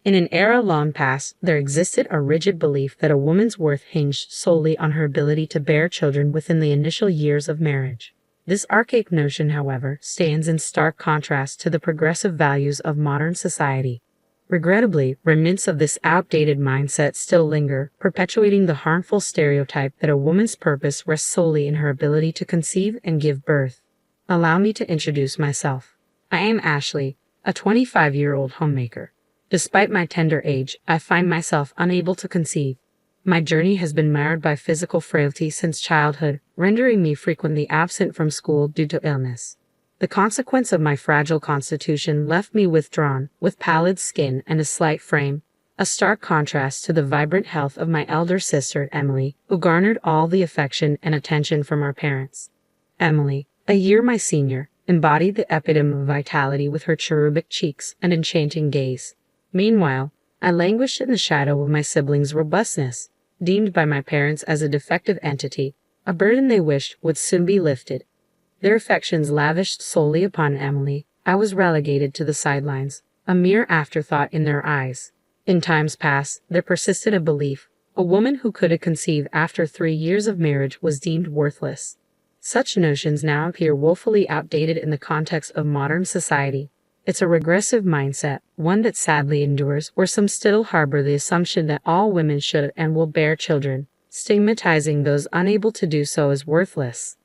In an era long past, there existed a rigid belief that a woman's worth hinged solely on her ability to bear children within the initial years of marriage. This archaic notion, however, stands in stark contrast to the progressive values of modern society. Regrettably, remnants of this outdated mindset still linger, perpetuating the harmful stereotype that a woman's purpose rests solely in her ability to conceive and give birth. Allow me to introduce myself. I am Ashley, a 25-year-old homemaker. Despite my tender age, I find myself unable to conceive. My journey has been marred by physical frailty since childhood, rendering me frequently absent from school due to illness. The consequence of my fragile constitution left me withdrawn, with pallid skin and a slight frame, a stark contrast to the vibrant health of my elder sister, Emily, who garnered all the affection and attention from our parents. Emily, a year my senior, embodied the epitome of vitality with her cherubic cheeks and enchanting gaze. Meanwhile, I languished in the shadow of my siblings' robustness, deemed by my parents as a defective entity, a burden they wished would soon be lifted. Their affections lavished solely upon Emily, I was relegated to the sidelines, a mere afterthought in their eyes. In times past, there persisted a belief: a woman who could conceive after 3 years of marriage was deemed worthless. Such notions now appear woefully outdated in the context of modern society. It's a regressive mindset, one that sadly endures, where some still harbor the assumption that all women should and will bear children, stigmatizing those unable to do so as worthless.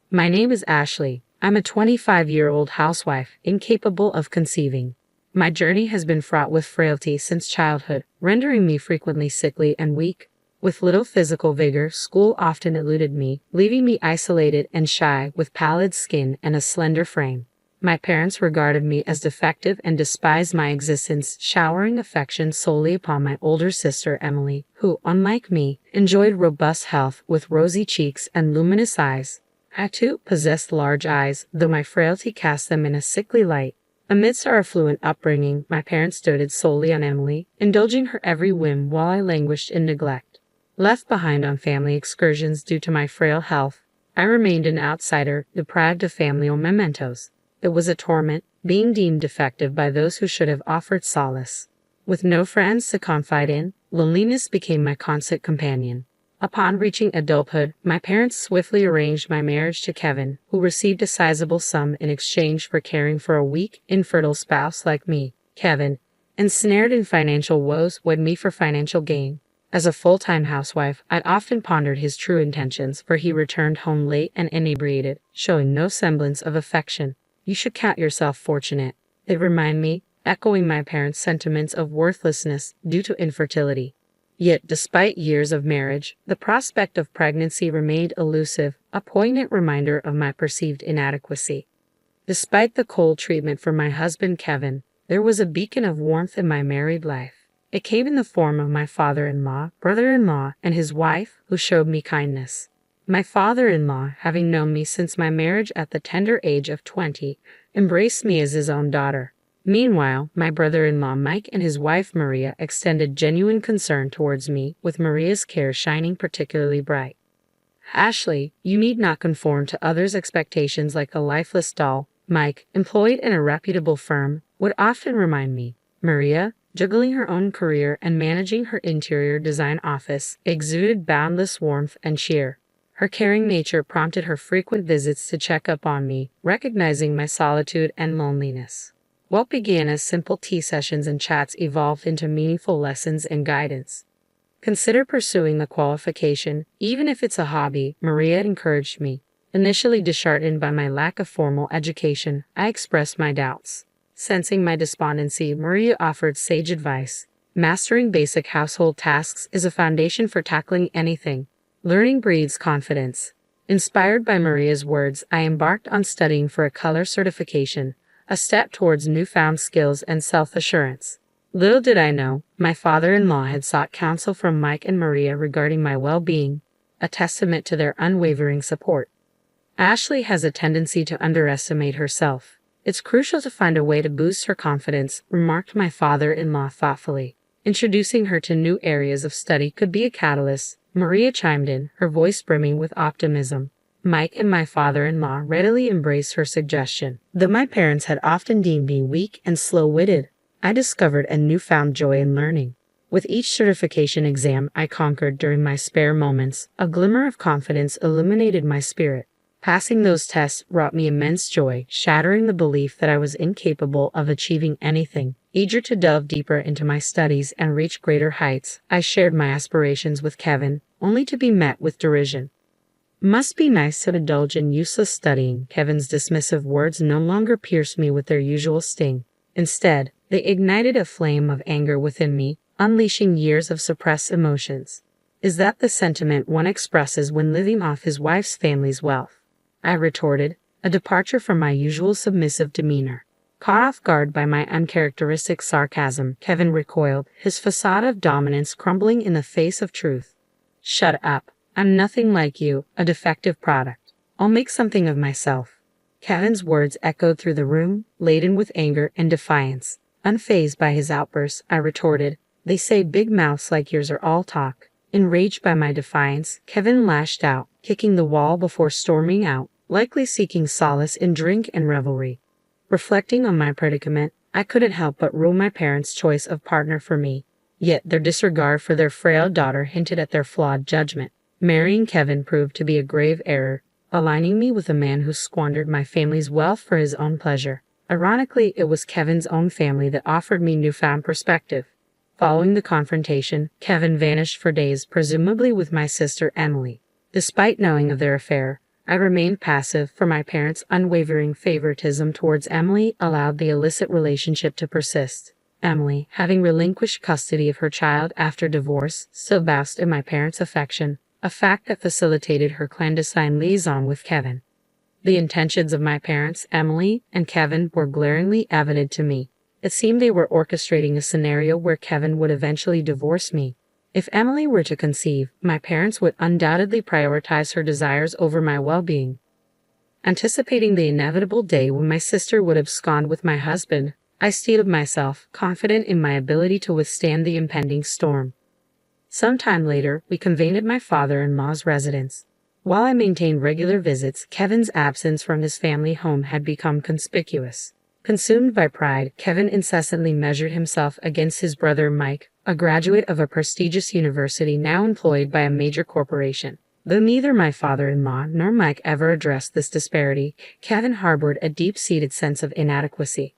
My name is Ashley. I'm a 25-year-old housewife, incapable of conceiving. My journey has been fraught with frailty since childhood, rendering me frequently sickly and weak. With little physical vigor, school often eluded me, leaving me isolated and shy, with pallid skin and a slender frame. My parents regarded me as defective and despised my existence, showering affection solely upon my older sister Emily, who, unlike me, enjoyed robust health with rosy cheeks and luminous eyes. I too possessed large eyes, though my frailty cast them in a sickly light. Amidst our affluent upbringing, my parents doted solely on Emily, indulging her every whim while I languished in neglect. Left behind on family excursions due to my frail health, I remained an outsider, deprived of familial mementos. It was a torment, being deemed defective by those who should have offered solace. With no friends to confide in, loneliness became my constant companion. Upon reaching adulthood, my parents swiftly arranged my marriage to Kevin, who received a sizable sum in exchange for caring for a weak, infertile spouse like me. Kevin, ensnared in financial woes, wed me for financial gain. As a full-time housewife, I'd often pondered his true intentions, for he returned home late and inebriated, showing no semblance of affection. You should count yourself fortunate, it reminded me, echoing my parents' sentiments of worthlessness due to infertility. Yet, despite years of marriage, the prospect of pregnancy remained elusive, a poignant reminder of my perceived inadequacy. Despite the cold treatment from my husband Kevin, there was a beacon of warmth in my married life. It came in the form of my father-in-law, brother-in-law, and his wife, who showed me kindness. My father-in-law, having known me since my marriage at the tender age of 20, embraced me as his own daughter. Meanwhile, my brother-in-law Mike and his wife Maria extended genuine concern towards me, with Maria's care shining particularly bright. Ashley, you need not conform to others' expectations like a lifeless doll, Mike, employed in a reputable firm, would often remind me. Maria, juggling her own career and managing her interior design office, exuded boundless warmth and cheer. Her caring nature prompted her frequent visits to check up on me, recognizing my solitude and loneliness. What began as simple tea sessions and chats evolved into meaningful lessons and guidance. Consider pursuing the qualification, even if it's a hobby, Maria encouraged me. Initially disheartened by my lack of formal education, I expressed my doubts. Sensing my despondency, Maria offered sage advice. Mastering basic household tasks is a foundation for tackling anything. Learning breeds confidence. Inspired by Maria's words, I embarked on studying for a color certification, a step towards newfound skills and self-assurance. Little did I know, my father-in-law had sought counsel from Mike and Maria regarding my well-being, a testament to their unwavering support. Ashley has a tendency to underestimate herself. It's crucial to find a way to boost her confidence, remarked my father-in-law thoughtfully. Introducing her to new areas of study could be a catalyst. Maria chimed in, her voice brimming with optimism. Mike and my father-in-law readily embraced her suggestion. Though my parents had often deemed me weak and slow-witted, I discovered a newfound joy in learning. With each certification exam I conquered during my spare moments, a glimmer of confidence illuminated my spirit. Passing those tests brought me immense joy, shattering the belief that I was incapable of achieving anything. Eager to delve deeper into my studies and reach greater heights, I shared my aspirations with Kevin, only to be met with derision. Must be nice to indulge in useless studying. Kevin's dismissive words no longer pierced me with their usual sting. Instead, they ignited a flame of anger within me, unleashing years of suppressed emotions. Is that the sentiment one expresses when living off his wife's family's wealth? I retorted, a departure from my usual submissive demeanor. Caught off guard by my uncharacteristic sarcasm, Kevin recoiled, his facade of dominance crumbling in the face of truth. Shut up. I'm nothing like you, a defective product. I'll make something of myself. Kevin's words echoed through the room, laden with anger and defiance. Unfazed by his outburst, I retorted, they say big mouths like yours are all talk. Enraged by my defiance, Kevin lashed out, kicking the wall before storming out, likely seeking solace in drink and revelry. Reflecting on my predicament, I couldn't help but rule my parents' choice of partner for me. Yet their disregard for their frail daughter hinted at their flawed judgment. Marrying Kevin proved to be a grave error, aligning me with a man who squandered my family's wealth for his own pleasure. Ironically, it was Kevin's own family that offered me newfound perspective. Following the confrontation, Kevin vanished for days, presumably with my sister Emily. Despite knowing of their affair, I remained passive, for my parents' unwavering favoritism towards Emily allowed the illicit relationship to persist. Emily, having relinquished custody of her child after divorce, still basked in my parents' affection, a fact that facilitated her clandestine liaison with Kevin. The intentions of my parents, Emily and Kevin, were glaringly evident to me. It seemed they were orchestrating a scenario where Kevin would eventually divorce me. If Emily were to conceive, my parents would undoubtedly prioritize her desires over my well-being. Anticipating the inevitable day when my sister would abscond with my husband, I steeled myself, confident in my ability to withstand the impending storm. Some time later, we convened at my father-in-law's residence. While I maintained regular visits, Kevin's absence from his family home had become conspicuous. Consumed by pride, Kevin incessantly measured himself against his brother Mike, a graduate of a prestigious university now employed by a major corporation. Though neither my father-in-law nor Mike ever addressed this disparity, Kevin harbored a deep-seated sense of inadequacy.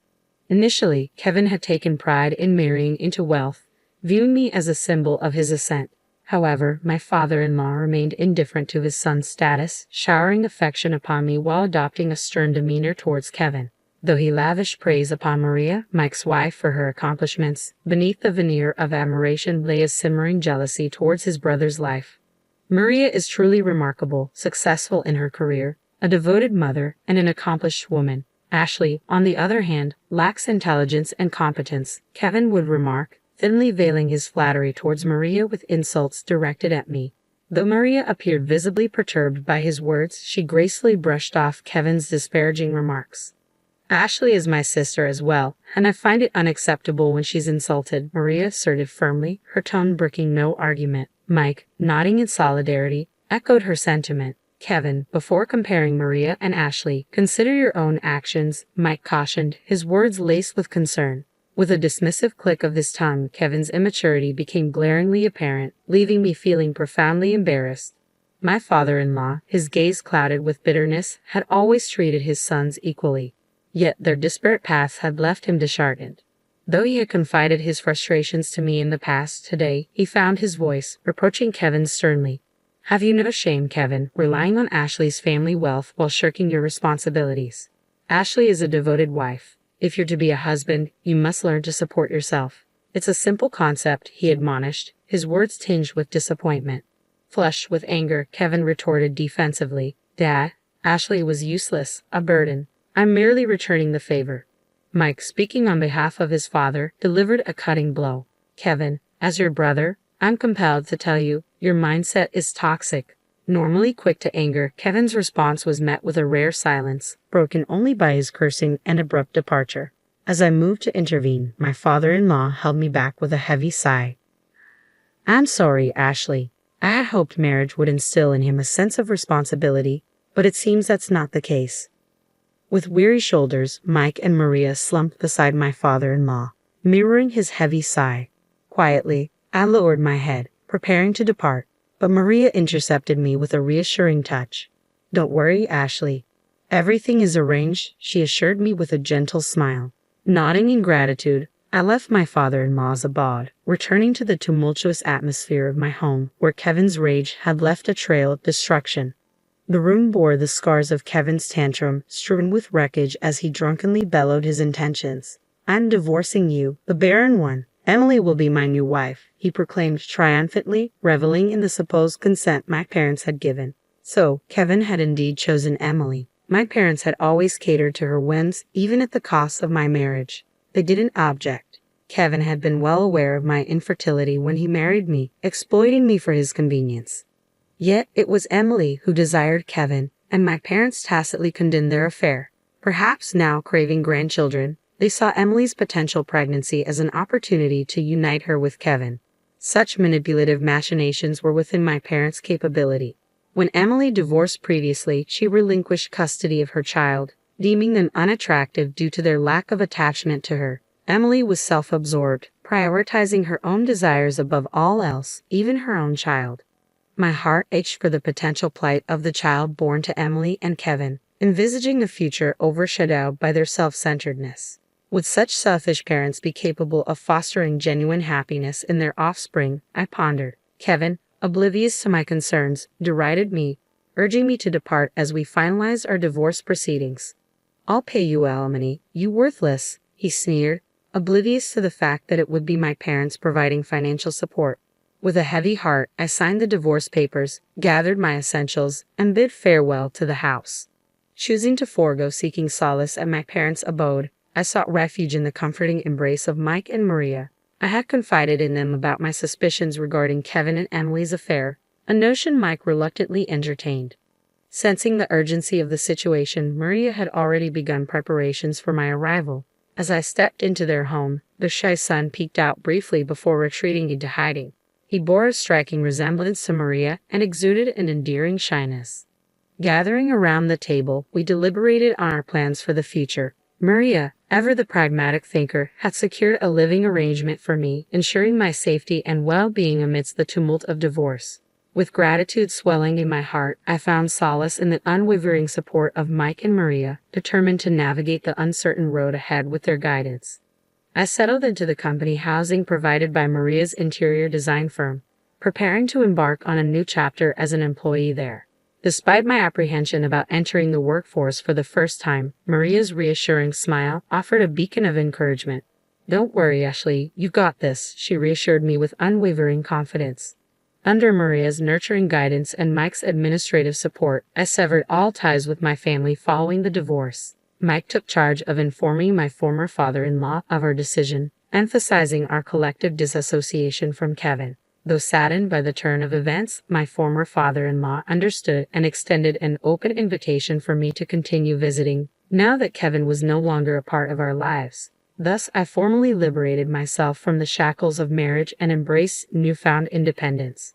Initially, Kevin had taken pride in marrying into wealth, viewing me as a symbol of his ascent. However, my father-in-law remained indifferent to his son's status, showering affection upon me while adopting a stern demeanor towards Kevin. Though he lavished praise upon Maria, Mike's wife, for her accomplishments, beneath the veneer of admiration lay a simmering jealousy towards his brother's life. Maria is truly remarkable, successful in her career, a devoted mother, and an accomplished woman. Ashley, on the other hand, lacks intelligence and competence, Kevin would remark, thinly veiling his flattery towards Maria with insults directed at me. Though Maria appeared visibly perturbed by his words, she gracefully brushed off Kevin's disparaging remarks. Ashley is my sister as well, and I find it unacceptable when she's insulted, Maria asserted firmly, her tone brooking no argument. Mike, nodding in solidarity, echoed her sentiment. Kevin, before comparing Maria and Ashley, consider your own actions, Mike cautioned, his words laced with concern. With a dismissive click of his tongue, Kevin's immaturity became glaringly apparent, leaving me feeling profoundly embarrassed. My father-in-law, his gaze clouded with bitterness, had always treated his sons equally. Yet their disparate paths had left him disheartened. Though he had confided his frustrations to me in the past, today he found his voice, reproaching Kevin sternly. Have you no shame, Kevin, relying on Ashley's family wealth while shirking your responsibilities? Ashley is a devoted wife. If you're to be a husband, you must learn to support yourself. It's a simple concept, he admonished, his words tinged with disappointment. Flushed with anger, Kevin retorted defensively, Dad, Ashley was useless, a burden. I'm merely returning the favor. Mike, speaking on behalf of his father, delivered a cutting blow. Kevin, as your brother, I'm compelled to tell you, your mindset is toxic. Normally quick to anger, Kevin's response was met with a rare silence, broken only by his cursing and abrupt departure. As I moved to intervene, my father-in-law held me back with a heavy sigh. I'm sorry, Ashley. I had hoped marriage would instill in him a sense of responsibility, but it seems that's not the case. With weary shoulders, Mike and Maria slumped beside my father-in-law. mirroring his heavy sigh. Quietly, I lowered my head, preparing to depart, but Maria intercepted me with a reassuring touch. "Don't worry, Ashley. Everything is arranged," she assured me with a gentle smile. Nodding in gratitude, I left my father-in-law's abode, returning to the tumultuous atmosphere of my home, where Kevin's rage had left a trail of destruction. The room bore the scars of Kevin's tantrum, strewn with wreckage as he drunkenly bellowed his intentions. "I'm divorcing you, the barren one. Emily will be my new wife," he proclaimed triumphantly, reveling in the supposed consent my parents had given. So, Kevin had indeed chosen Emily. My parents had always catered to her whims, even at the cost of my marriage. They didn't object. Kevin had been well aware of my infertility when he married me, exploiting me for his convenience. Yet it was Emily who desired Kevin, and my parents tacitly condoned their affair. Perhaps now craving grandchildren, they saw Emily's potential pregnancy as an opportunity to unite her with Kevin. Such manipulative machinations were within my parents' capability. When Emily divorced previously, she relinquished custody of her child, deeming them unattractive due to their lack of attachment to her. Emily was self-absorbed, prioritizing her own desires above all else, even her own child. My heart ached for the potential plight of the child born to Emily and Kevin, envisaging a future overshadowed by their self-centeredness. Would such selfish parents be capable of fostering genuine happiness in their offspring? I pondered. Kevin, oblivious to my concerns, derided me, urging me to depart as we finalized our divorce proceedings. "I'll pay you alimony, you worthless," he sneered, oblivious to the fact that it would be my parents providing financial support. With a heavy heart, I signed the divorce papers, gathered my essentials, and bid farewell to the house. Choosing to forego seeking solace at my parents' abode, I sought refuge in the comforting embrace of Mike and Maria. I had confided in them about my suspicions regarding Kevin and Emily's affair, a notion Mike reluctantly entertained. Sensing the urgency of the situation, Maria had already begun preparations for my arrival. As I stepped into their home, the shy son peeked out briefly before retreating into hiding. He bore a striking resemblance to Maria and exuded an endearing shyness. Gathering around the table, we deliberated on our plans for the future. Maria, ever the pragmatic thinker, had secured a living arrangement for me, ensuring my safety and well-being amidst the tumult of divorce. With gratitude swelling in my heart, I found solace in the unwavering support of Mike and Maria, determined to navigate the uncertain road ahead with their guidance. I settled into the company housing provided by Maria's interior design firm, preparing to embark on a new chapter as an employee there. Despite my apprehension about entering the workforce for the first time, Maria's reassuring smile offered a beacon of encouragement. "Don't worry, Ashley, you got this," she reassured me with unwavering confidence. Under Maria's nurturing guidance and Mike's administrative support, I severed all ties with my family following the divorce. Mike took charge of informing my former father-in-law of our decision, emphasizing our collective disassociation from Kevin. Though saddened by the turn of events, my former father-in-law understood and extended an open invitation for me to continue visiting, now that Kevin was no longer a part of our lives. Thus, I formally liberated myself from the shackles of marriage and embraced newfound independence.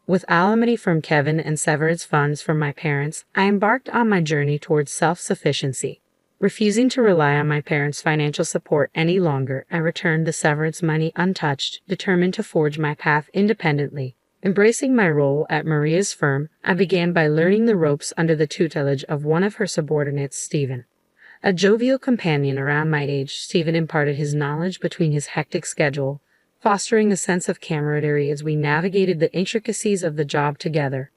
With alimony from Kevin and severance funds from my parents, I embarked on my journey towards self-sufficiency. Refusing to rely on my parents' financial support any longer, I returned the severance money untouched, determined to forge my path independently. Embracing my role at Maria's firm, I began by learning the ropes under the tutelage of one of her subordinates, Stephen. A jovial companion around my age, Stephen imparted his knowledge between his hectic schedule, fostering a sense of camaraderie as we navigated the intricacies of the job together.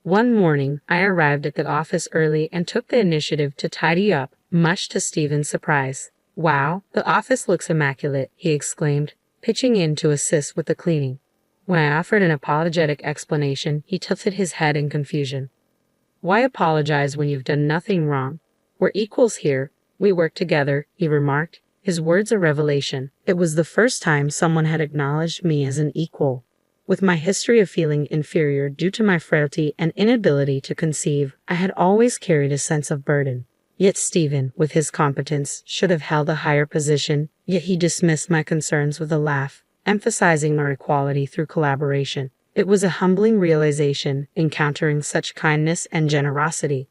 One morning, I arrived at the office early and took the initiative to tidy up, much to Stephen's surprise. "Wow, the office looks immaculate," he exclaimed, pitching in to assist with the cleaning. When I offered an apologetic explanation, he tilted his head in confusion. "Why apologize when you've done nothing wrong? We're equals here. We work together," he remarked, his words a revelation. It was the first time someone had acknowledged me as an equal. With my history of feeling inferior due to my frailty and inability to conceive, I had always carried a sense of burden. Yet Stephen, with his competence, should have held a higher position, yet he dismissed my concerns with a laugh, emphasizing our equality through collaboration. It was a humbling realization, encountering such kindness and generosity.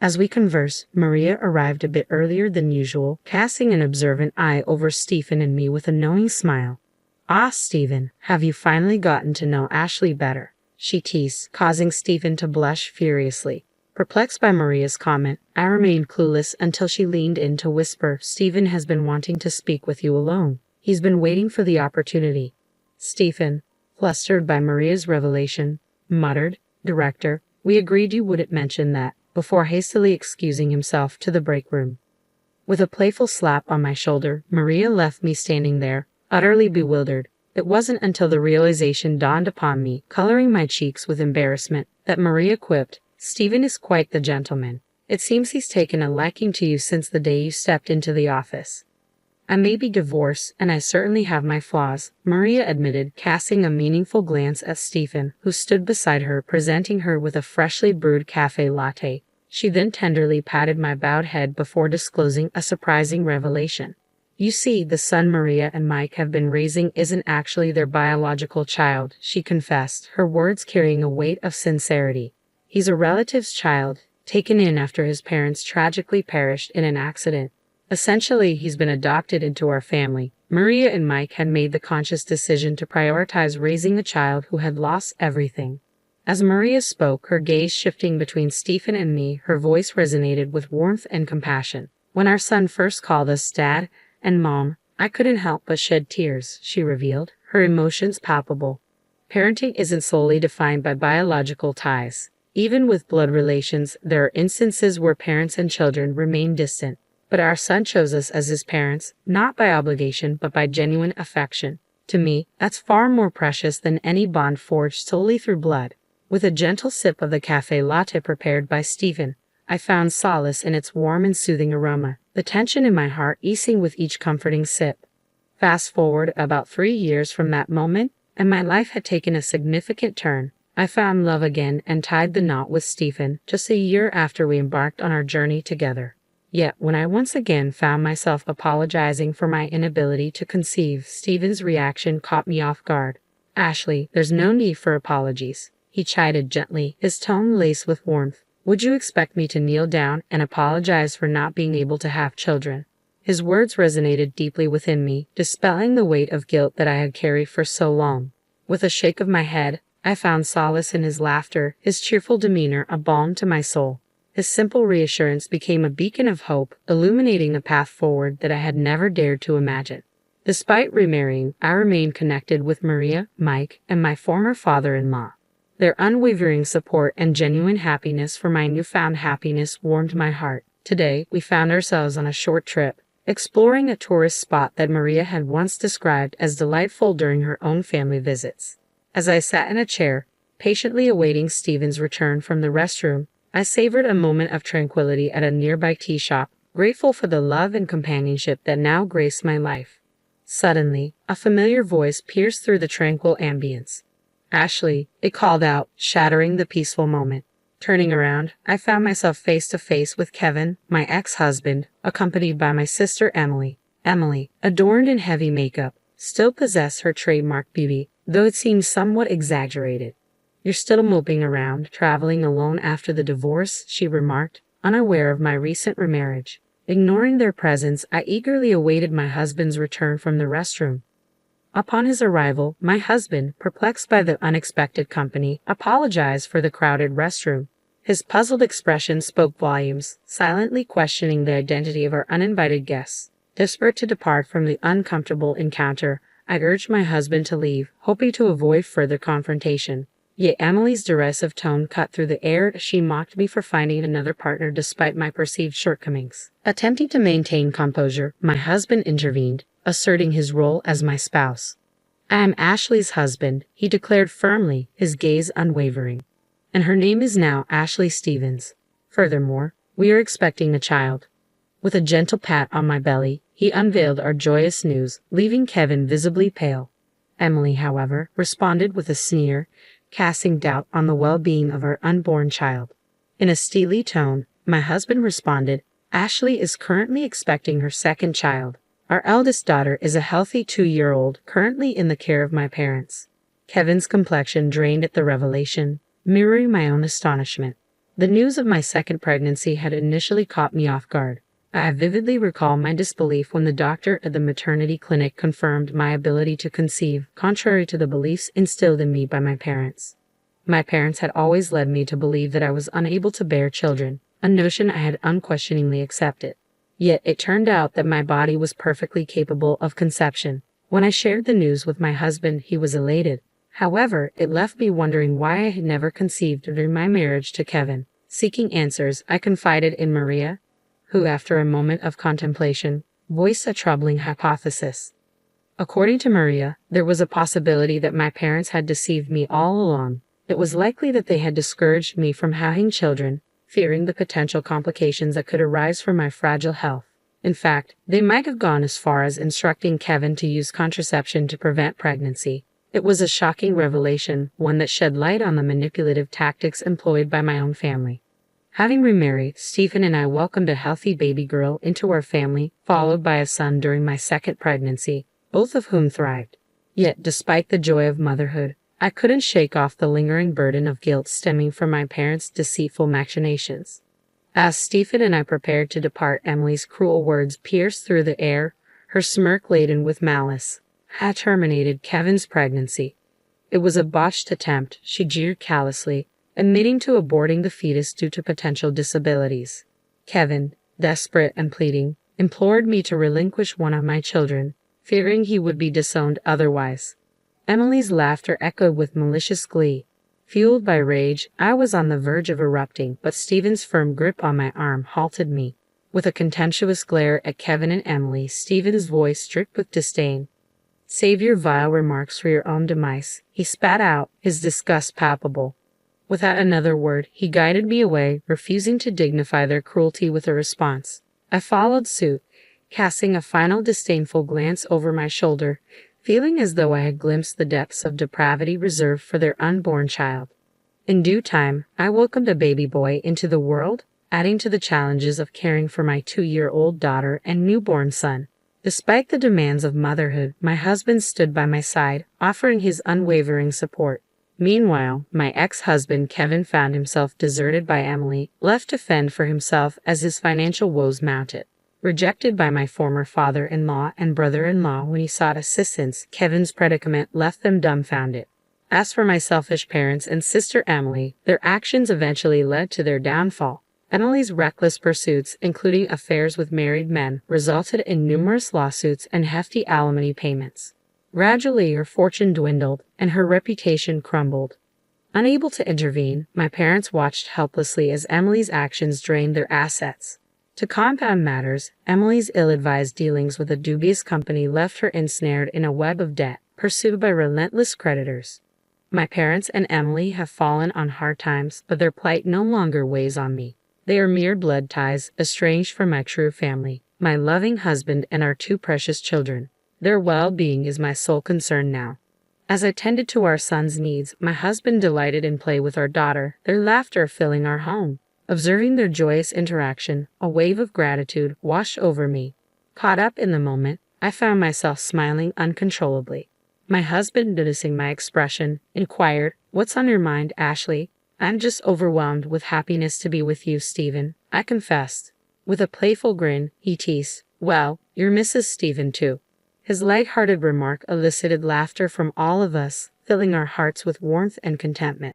As we converse, Maria arrived a bit earlier than usual, casting an observant eye over Stephen and me with a knowing smile. "Ah, Stephen, have you finally gotten to know Ashley better?" she teased, causing Stephen to blush furiously. Perplexed by Maria's comment, I remained clueless until she leaned in to whisper, "Stephen has been wanting to speak with you alone. He's been waiting for the opportunity." Stephen, flustered by Maria's revelation, muttered, "Director, we agreed you wouldn't mention that," before hastily excusing himself to the break room. With a playful slap on my shoulder, Maria left me standing there, utterly bewildered. It wasn't until the realization dawned upon me, coloring my cheeks with embarrassment, that Maria quipped, "Stephen is quite the gentleman. It seems he's taken a liking to you since the day you stepped into the office." "I may be divorced, and I certainly have my flaws," Maria admitted, casting a meaningful glance at Stephen, who stood beside her, presenting her with a freshly brewed cafe latte. She then tenderly patted my bowed head before disclosing a surprising revelation. "You see, the son Maria and Mike have been raising isn't actually their biological child," she confessed, her words carrying a weight of sincerity. "He's a relative's child, taken in after his parents tragically perished in an accident. Essentially, he's been adopted into our family." Maria and Mike had made the conscious decision to prioritize raising a child who had lost everything. As Maria spoke, her gaze shifting between Stephen and me, her voice resonated with warmth and compassion. "When our son first called us Dad and Mom, I couldn't help but shed tears," she revealed, her emotions palpable. "Parenting isn't solely defined by biological ties. Even with blood relations, there are instances where parents and children remain distant. But our son chose us as his parents, not by obligation, but by genuine affection. To me, that's far more precious than any bond forged solely through blood." With a gentle sip of the cafe latte prepared by Stephen, I found solace in its warm and soothing aroma, the tension in my heart easing with each comforting sip. Fast forward about 3 years from that moment, and my life had taken a significant turn. I found love again and tied the knot with Stephen just a year after we embarked on our journey together. Yet, when I once again found myself apologizing for my inability to conceive, Stephen's reaction caught me off guard. "Ashley, there's no need for apologies," he chided gently, his tone laced with warmth. "Would you expect me to kneel down and apologize for not being able to have children?" His words resonated deeply within me, dispelling the weight of guilt that I had carried for so long. With a shake of my head, I found solace in his laughter, his cheerful demeanor a balm to my soul. His simple reassurance became a beacon of hope, illuminating a path forward that I had never dared to imagine. Despite remarrying, I remained connected with Maria, Mike, and my former father-in-law. Their unwavering support and genuine happiness for my newfound happiness warmed my heart. Today, we found ourselves on a short trip, exploring a tourist spot that Maria had once described as delightful during her own family visits. As I sat in a chair, patiently awaiting Stephen's return from the restroom, I savored a moment of tranquility at a nearby tea shop, grateful for the love and companionship that now graced my life. Suddenly, a familiar voice pierced through the tranquil ambience. "Ashley," it called out, shattering the peaceful moment. Turning around, I found myself face to face with Kevin, my ex-husband, accompanied by my sister Emily. Emily, adorned in heavy makeup, still possessed her trademark beauty, though it seemed somewhat exaggerated. "You're still moping around, traveling alone after the divorce," she remarked, unaware of my recent remarriage. Ignoring their presence, I eagerly awaited my husband's return from the restroom. Upon his arrival, my husband, perplexed by the unexpected company, apologized for the crowded restroom. His puzzled expression spoke volumes, silently questioning the identity of our uninvited guests. Desperate to depart from the uncomfortable encounter, I urged my husband to leave, hoping to avoid further confrontation. Yet Emily's derisive tone cut through the air as she mocked me for finding another partner despite my perceived shortcomings. Attempting to maintain composure, my husband intervened, asserting his role as my spouse. "I am Ashley's husband," he declared firmly, his gaze unwavering. "And her name is now Ashley Stevens. Furthermore, we are expecting a child." With a gentle pat on my belly, he unveiled our joyous news, leaving Kevin visibly pale. Emily, however, responded with a sneer, casting doubt on the well-being of our unborn child. In a steely tone, my husband responded, "Ashley is currently expecting her second child. Our eldest daughter is a healthy 2-year-old, currently in the care of my parents." Kevin's complexion drained at the revelation, mirroring my own astonishment. The news of my second pregnancy had initially caught me off guard. I vividly recall my disbelief when the doctor at the maternity clinic confirmed my ability to conceive, contrary to the beliefs instilled in me by my parents. My parents had always led me to believe that I was unable to bear children, a notion I had unquestioningly accepted. Yet it turned out that my body was perfectly capable of conception. When I shared the news with my husband, he was elated. However, it left me wondering why I had never conceived during my marriage to Kevin. Seeking answers, I confided in Maria, who, after a moment of contemplation, voiced a troubling hypothesis. According to Maria, there was a possibility that my parents had deceived me all along. It was likely that they had discouraged me from having children, fearing the potential complications that could arise from my fragile health. In fact, they might have gone as far as instructing Kevin to use contraception to prevent pregnancy. It was a shocking revelation, one that shed light on the manipulative tactics employed by my own family. Having remarried, Stephen and I welcomed a healthy baby girl into our family, followed by a son during my second pregnancy, both of whom thrived. Yet, despite the joy of motherhood, I couldn't shake off the lingering burden of guilt stemming from my parents' deceitful machinations. As Stephen and I prepared to depart, Emily's cruel words pierced through the air, her smirk laden with malice. Had terminated Kevin's pregnancy. It was a botched attempt, she jeered callously, admitting to aborting the fetus due to potential disabilities. Kevin, desperate and pleading, implored me to relinquish one of my children, fearing he would be disowned otherwise. Emily's laughter echoed with malicious glee. Fueled by rage, I was on the verge of erupting, but Stephen's firm grip on my arm halted me. With a contemptuous glare at Kevin and Emily, Stephen's voice dripped with disdain. "Save your vile remarks for your own demise," he spat out, his disgust palpable. Without another word, he guided me away, refusing to dignify their cruelty with a response. I followed suit, casting a final disdainful glance over my shoulder, feeling as though I had glimpsed the depths of depravity reserved for their unborn child. In due time, I welcomed a baby boy into the world, adding to the challenges of caring for my 2-year-old daughter and newborn son. Despite the demands of motherhood, my husband stood by my side, offering his unwavering support. Meanwhile, my ex-husband Kevin found himself deserted by Emily, left to fend for himself as his financial woes mounted. Rejected by my former father-in-law and brother-in-law when he sought assistance, Kevin's predicament left them dumbfounded. As for my selfish parents and sister Emily, their actions eventually led to their downfall. Emily's reckless pursuits, including affairs with married men, resulted in numerous lawsuits and hefty alimony payments. Gradually, her fortune dwindled, and her reputation crumbled. Unable to intervene, my parents watched helplessly as Emily's actions drained their assets. To compound matters, Emily's ill-advised dealings with a dubious company left her ensnared in a web of debt, pursued by relentless creditors. My parents and Emily have fallen on hard times, but their plight no longer weighs on me. They are mere blood ties, estranged from my true family, my loving husband and our 2 precious children. Their well-being is my sole concern now. As I tended to our son's needs, my husband delighted in play with our daughter, their laughter filling our home. Observing their joyous interaction, a wave of gratitude washed over me. Caught up in the moment, I found myself smiling uncontrollably. My husband, noticing my expression, inquired, "What's on your mind, Ashley?" "I'm just overwhelmed with happiness to be with you, Stephen," I confessed. With a playful grin, he teased, "Well, you're Mrs. Stephen too." His light-hearted remark elicited laughter from all of us, filling our hearts with warmth and contentment.